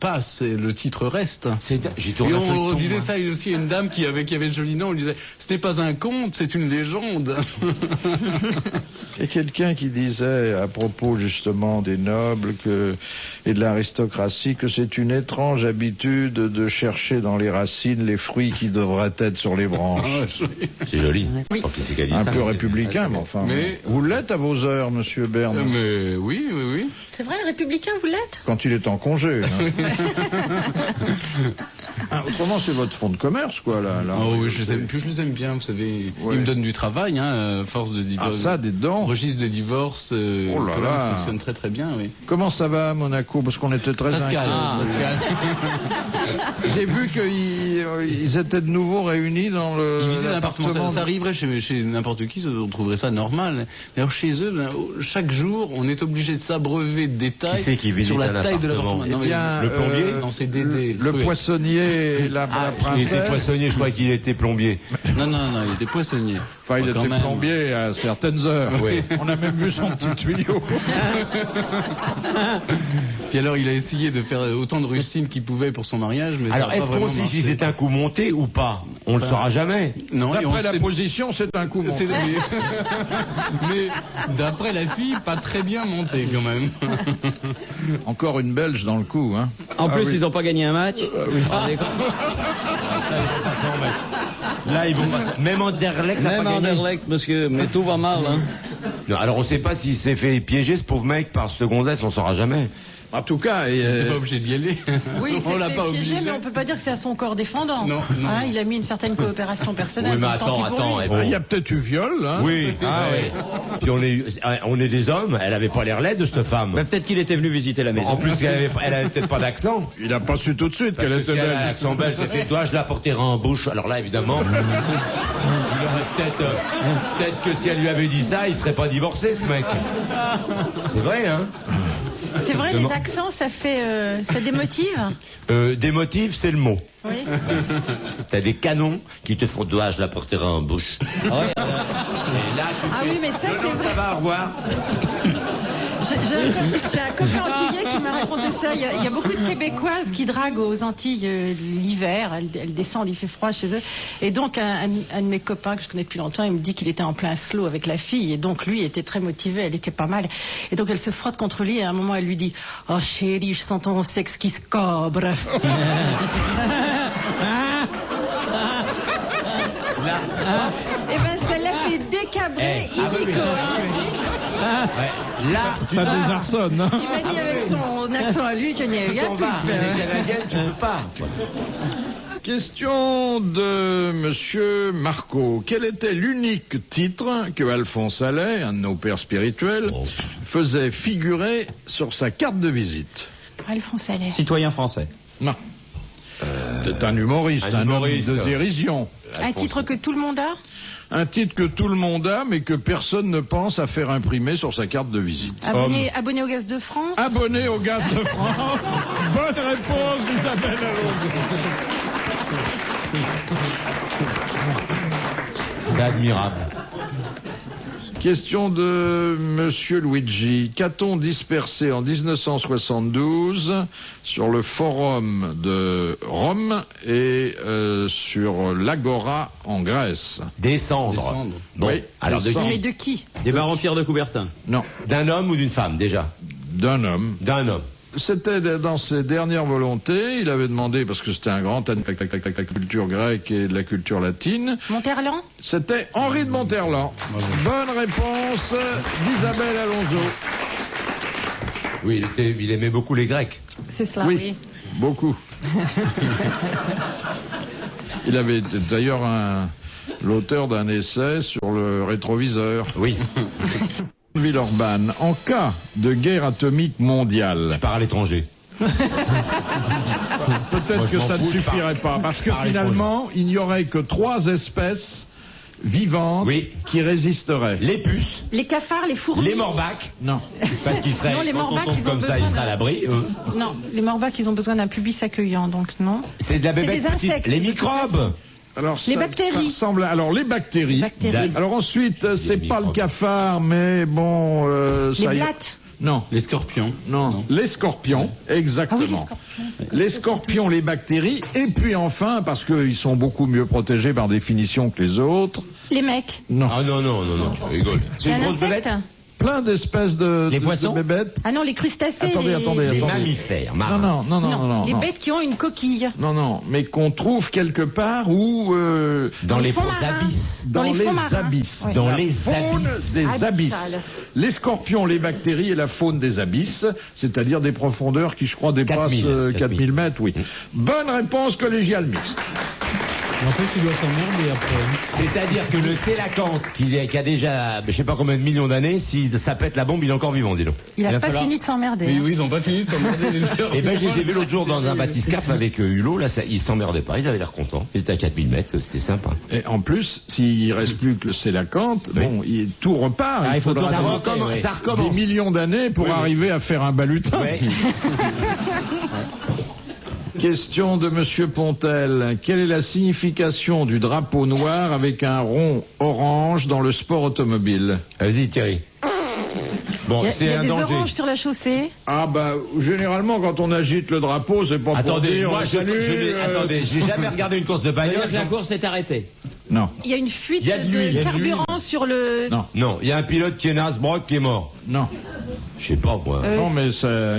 passe et le titre reste. J'ai Et tourné un feuilleton, on disait moi. ça aussi à une dame qui avait le joli nom. On disait: ce n'est pas un conte, c'est une légende. Il y a quelqu'un qui disait à propos justement des nobles et de l'aristocratie que c'est une étrange habitude de chercher dans les racines les fruits qui devraient être sur les branches. C'est joli. Tant qu'il sait qu'à dire Un ça, peu mais républicain, mais enfin. Mais- Vous l'êtes à vos heures, monsieur Berne, Mais oui. C'est vrai, républicain, vous l'êtes? quand il est en congé. Hein. Autrement, c'est votre fonds de commerce, quoi, là. Oh oui, je les aime bien, vous savez. Ouais. Ils me donnent du travail, hein, force de Ah, divorce. ça, des dents. Registre de divorce, Oh là que là. fonctionne très très bien, oui. Comment ça va à Monaco? Parce qu'on était très Ça se calme, inquiets. ça se calme. J'ai vu qu'ils étaient de nouveau réunis dans Ils visitent l'appartement. l'appartement. Ça arriverait chez n'importe qui, on trouverait ça normal. D'ailleurs, chez eux, chaque jour, on est obligé de s'abreuver de détails Qui c'est qui visite sur la un taille de appartement? l'appartement. Non, Eh bien, mais- le plombier Non, c'est Dédé. Le Oui. poissonnier et la il princesse. était poissonnier, je crois qu'il était plombier. Non, il était poissonnier. Enfin, il Quand était même. plombier à certaines heures. Oui. On a même vu son petit tuyau. Puis alors, il a essayé de faire autant de rustines qu'il pouvait pour son mariage, mais Alors, ça a est-ce pas qu'on vraiment sait marché. si c'est un coup monté ou pas? On le saura jamais. Non, et on D'après la sait- position, c'est un coup monté. c'est- mais d'après la fille, pas très bien monté quand même. Encore une Belge dans le coup, hein. En plus, oui. ils n'ont pas gagné un match. Là, ils vont passer. Même Anderlecht n'a Même pas gagné. Anderlecht, monsieur, mais tout va mal. Hein. Non, alors, on sait pas s'il s'est fait piéger, ce pauvre mec, par ce gonzesse, on saura jamais. En tout cas, T'es pas obligé d'y aller. Oui, on l'a c'est pas piégé, obligé. mais on peut pas dire que c'est à son corps défendant. Non. Il a mis une certaine coopération personnelle. Oui, mais donc tant pis pour lui. bon. il y a peut-être eu viol, hein. Oui, Puis on est des hommes, elle avait pas l'air laide, cette femme. Mais peut-être qu'il était venu visiter la maison. En plus, elle avait peut-être pas d'accent. Il n'a pas su tout de suite Parce qu'elle que si était elle a belge. l'accent belge, elle fait: dois-je la porter en bouche? Alors là, évidemment, il aurait peut-être que si elle lui avait dit ça, il serait pas divorcé, ce mec. C'est vrai, hein? C'est vrai, les accents, ça démotive. Des motifs, c'est le mot. Oui. T'as des canons qui te font: dois-je la porter en bouche? Et là, tu Ah fais, oui, mais ça, non, c'est non, vrai. ça va, au revoir. J'ai un copain antillais qui m'a raconté ça. Il y a beaucoup de Québécoises qui draguent aux Antilles l'hiver. Elles descendent, il fait froid chez eux. Et donc, un de mes copains que je connais depuis longtemps, il me dit qu'il était en plein slow avec la fille. Et donc, lui était très motivé, elle était pas mal. Et donc, elle se frotte contre lui et à un moment, elle lui dit: oh chérie, je sens ton sexe qui se cobre. Et ben, ça l'a fait décabrer illico. Là, Ça désarçonne, hein. Il m'a dit avec son accent à lui, je n'y ai rien on pu va. faire. Les Canadiennes, tu peux pas. Question de monsieur Marco. Quel était l'unique titre que Alphonse Allais, un de nos pères spirituels, faisait figurer sur sa carte de visite? Alphonse Allais. Citoyen français. Non. C'est un humoriste, un homme de dérision. Un titre que tout le monde a? Un titre que tout le monde a, mais que personne ne pense à faire imprimer sur sa carte de visite. Abonné au Gaz de France? Abonné au Gaz de France. Bonne réponse d'Isabelle Alonso. C'est admirable. Question de monsieur Luigi. Qu'a-t-on dispersé en 1972 sur le forum de Rome et sur l'Agora en Grèce? Descendre. Bon, Oui, alors descendre. Mais de qui? Des barons Pierre de Coubertin. Non, d'un homme ou d'une femme, déjà? d'un homme. D'un homme. C'était dans ses dernières volontés. Il avait demandé, parce que c'était un grand fan de la culture grecque et de la culture latine, Monterland? c'était Henri de Monterland. Bonne réponse d'Isabelle Alonso. Oui, il aimait beaucoup les Grecs. C'est cela, oui. Beaucoup. Il avait d'ailleurs l'auteur d'un essai sur le rétroviseur. Oui. Villeurbanne, en cas de guerre atomique mondiale. Je pars à l'étranger. Peut-être Moi, je que m'en ça fous, ne je suffirait pas, parce que pars à finalement, il n'y aurait que 3 espèces vivantes Oui. qui résisteraient. Les puces, Les cafards, les fourmis. les morbacs, Non. parce qu'ils seraient, Non, les quand morbacs, on tombe ils ont comme ça, besoin ils seraient à de- l'abri, eux. Non, les morbacs, ils ont besoin d'un pubis accueillant, donc non. C'est de la bébête des petite. insectes, Les de toute microbes. Alors, Les ça bactéries. ressemble alors, les bactéries. Les bactéries. Alors ensuite, c'est pas le microbes. cafard, mais bon... Les ça y est. blattes. Non. Les scorpions. Non, les scorpions, exactement. Ah oui, les scorpions. Les scorpions, les bactéries, et puis enfin, parce qu'ils sont beaucoup mieux protégés par définition que les autres, Les mecs. non. Ah non, tu rigoles. C'est une Un grosse insecte. bébête. Plein d'espèces de poissons bébêtes. Ah non, les crustacés. Attendez. Les mammifères, marins. Non. Les bêtes qui ont une coquille. Non, mais qu'on trouve quelque part où... Dans les fonds fonds marins. abysses. dans les les fonds marins. abysses. Ouais. Dans La les faune abysses. des Abyssales. abysses. Les scorpions, les bactéries et la faune des abysses, c'est-à-dire des profondeurs qui, je crois, dépassent 4000, 4000 mètres, oui. Bonne réponse collégiale mixte. En fait, il doit s'emmerder après. C'est-à-dire que le sélacanthe, qui a déjà, je sais pas combien de millions d'années, si ça pète la bombe, il est encore vivant, dis donc. Il va a pas falloir- fini de s'emmerder. Oui, hein. oui, ils ont pas fini de s'emmerder les scorpions. Eh ben, je les ai vus l'autre jour dans un bathyscaphe avec Hulot, là, ils s'emmerdaient pas, ils avaient l'air contents. Ils étaient à 4000 mètres, c'était sympa. Et en plus, s'il reste plus que le sélacanthe, bon, tout repart. Ah, il faut faudra tout Ça recommencer, recommence, oui. ça des recommence. millions d'années pour arriver à faire un balutin. Ouais. Question de Monsieur Pontel. Quelle est la signification du drapeau noir avec un rond orange dans le sport automobile? Vas-y, Thierry. Bon, Il y a, c'est il y a un des danger. oranges sur la chaussée. Ah bah, généralement, quand on agite le drapeau, c'est pas pour Attendez, dire... moi, salut, attendez, j'ai jamais regardé une course de Ça veut dire bagnole. que la course est arrêtée. Non, Il y a une fuite Il y a de l'huile, il y a de carburant sur le. non, Non, il y a un pilote qui est Nasbrock qui est mort. non. Je sais pas, moi. Non, mais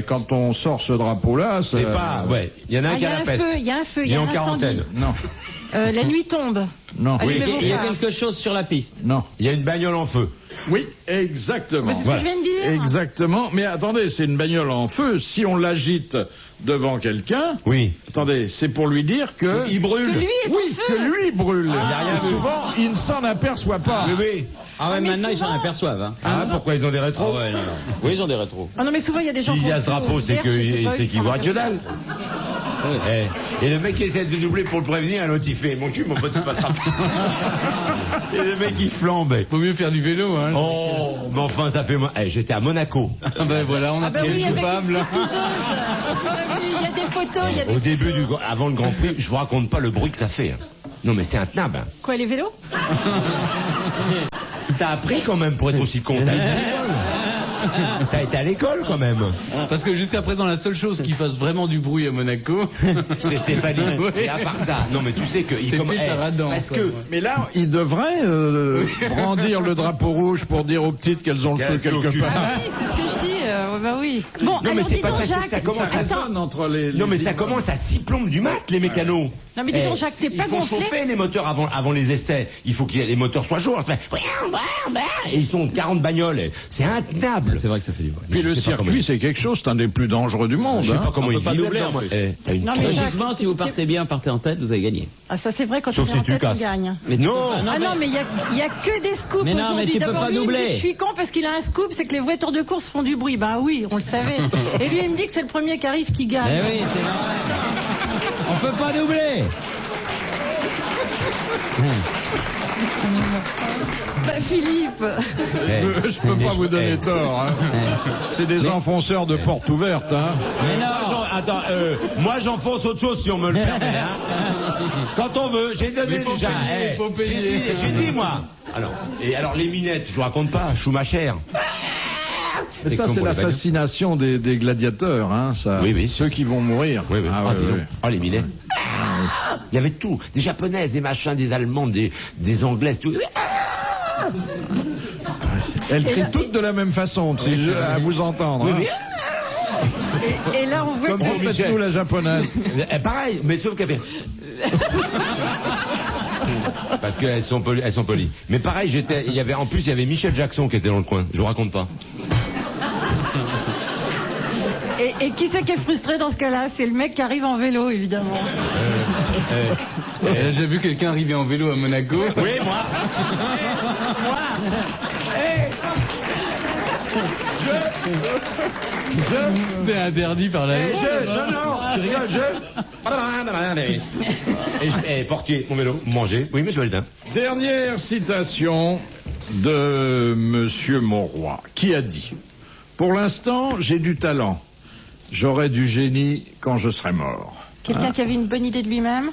quand on sort ce drapeau-là, C'est pas, ouais. Il y en a Ah, un il qui y a a la un peste. feu, il y a un feu, il Il y est a en un incendie. quarantaine. Non, La nuit tombe. non, Oui. Allumez vos Il y a phares. quelque chose sur la piste. non. Il y a une bagnole en feu. Oui, exactement. Mais c'est ce que je viens de dire. Exactement. Mais attendez, c'est une bagnole en feu. Si on l'agite devant quelqu'un, Oui. attendez, c'est pour lui dire que... Il brûle. Que lui est Oui, en feu. que lui brûle. a rien Et vu. souvent, il ne s'en aperçoit pas. Oui. Ah ouais, mais maintenant ils s'en souvent- aperçoivent. Hein. Ah, pourquoi ils ont des rétros? Ah ouais, non. Oui, ils ont des rétros. Ah non, mais souvent il y a des gens S'il qui y a ont ce drapeau, c'est perche, je sais pas, c'est ils qu'il s'en voit que aperçoivent. dalle. Et le mec qui essaie de doubler pour le prévenir, l'autre il fait mon cul, mon pote, tu passeras pas. Et le mec il flambe. Faut mieux faire du vélo, hein. Oh, mais enfin ça fait. J'étais à Monaco. Ah ben voilà, on a Ah bah trouvé oui, le avec une coupable. stripteaseuse. On a vu, il y a des photos, il y a des... Au début avant le Grand Prix, je vous raconte pas le bruit que ça fait. hein. Non mais c'est intenable. hein. Quoi, les vélos? T'as appris quand même pour être aussi con. T'as été à l'école quand même. Parce que jusqu'à présent, la seule chose qui fasse vraiment du bruit à Monaco, C'est Stéphanie. Oui. Et à part ça, non mais tu sais que c'est Peter Adam. parce quoi. que Mais là, il devrait brandir le drapeau rouge pour dire aux petites qu'elles ont le feu Qu'elles ont le quelque cul. part. Ah oui, c'est ce que je dis. Bah oui. Bon, Non, mais alors c'est dis pas donc, ça, Jacques. ça commence Ça à Attends. résonne entre les... non mais ça commence à 6 plombes du mat les mécanos. Non, mais dis donc, Jacques, t'es il pas faut gonflé? chauffer les moteurs avant les essais. Il faut que les moteurs soient chauds. Et ils sont 40 bagnoles. C'est intenable. C'est vrai que ça fait du bruit. Puis le Je sais pas comment circuit, c'est quelque chose, c'est un des plus dangereux du monde. Je sais hein. pas comment On ils peut pas vivent doubler, là-dedans. en plus. T'as une Non, mais tronche. Jacques, Logiquement, si vous partez bien, partez en tête, vous avez gagné. Ah, ça c'est vrai, quand Sauf on est si en tu tête, on casses. gagne. Mais tu Non. peux pas- Ah non, mais il y a que des scoops Mais non, mais aujourd'hui. tu peux D'abord, pas lui, il me dit doubler. que je suis con parce qu'il a un scoop, c'est que les voitures de course font du bruit. Bah oui, on le savait. Et lui, il me dit que c'est le premier qui arrive qui gagne. Eh oui, c'est normal. On peut pas doubler. Bah Philippe. Je peux pas vous donner tort. hein. C'est des enfonceurs de porte ouverte. Hein. Mais non. Attends, moi j'enfonce autre chose si on me le permet. Hein. Quand on veut, j'ai donné Mais faut déjà. payer, faut payer. J'ai dit moi. Alors les minettes, je vous raconte pas, Schumacher. Mais ça, c'est la fascination des gladiateurs. Hein, ça. Oui, oui, Ceux c'est qui vont mourir. Oui, oui. Ah, Ah, ouais, dis donc. ouais. Oh, les minettes. Il y avait tout. Des japonaises, des machins, des allemandes, des anglaises, tout. Elles crient toutes de la même façon, à vous entendre. hein. Et là, on voit Comme que... pour Michel. Faites-nous la japonaise. Pareil, mais sauf qu'elle fait. Parce qu'elles sont polies. Mais pareil, en plus, il y avait Michel Jackson qui était dans le coin. Je vous raconte pas. Et qui c'est qui est frustré dans ce cas-là? C'est le mec qui arrive en vélo, évidemment. Elle a déjà vu quelqu'un arriver en vélo à Monaco. Oui, moi. C'est interdit par la loi. Tu rigoles, portier, mon vélo, manger. Oui, monsieur Valtin. Dernière citation de Monsieur Monroy, qui a dit « Pour l'instant, j'ai du talent. J'aurai du génie quand je serai mort. » Quelqu'un qui avait une bonne idée de lui-même.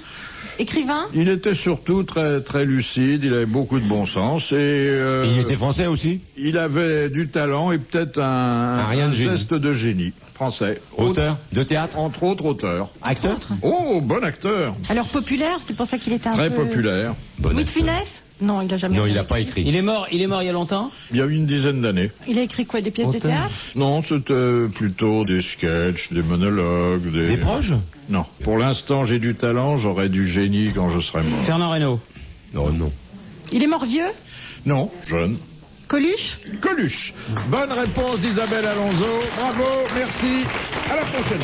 Écrivain? Il était surtout très, très lucide, il avait beaucoup de bon sens et Il était français aussi? il avait du talent et peut-être rien de un génie. geste de génie français. Auteur de théâtre? Entre autres auteurs. Acteur? Oh, bon acteur. Alors populaire, c'est pour ça qu'il était un Très peu... populaire. Louis de Funès? Non, il a jamais. Non, il n'a pas écrit. Il est mort il y a longtemps? Il y a eu une dizaine d'années. Il a écrit quoi? Des pièces de théâtre? Non, c'était plutôt des sketchs, des monologues, Des proches? Non. Pour l'instant, j'ai du talent, j'aurai du génie quand je serai mort. Fernand Reynaud. Non, non. Il est mort vieux? Non, jeune. Coluche? Coluche. Bonne réponse d'Isabelle Alonso. Bravo, merci. À la prochaine.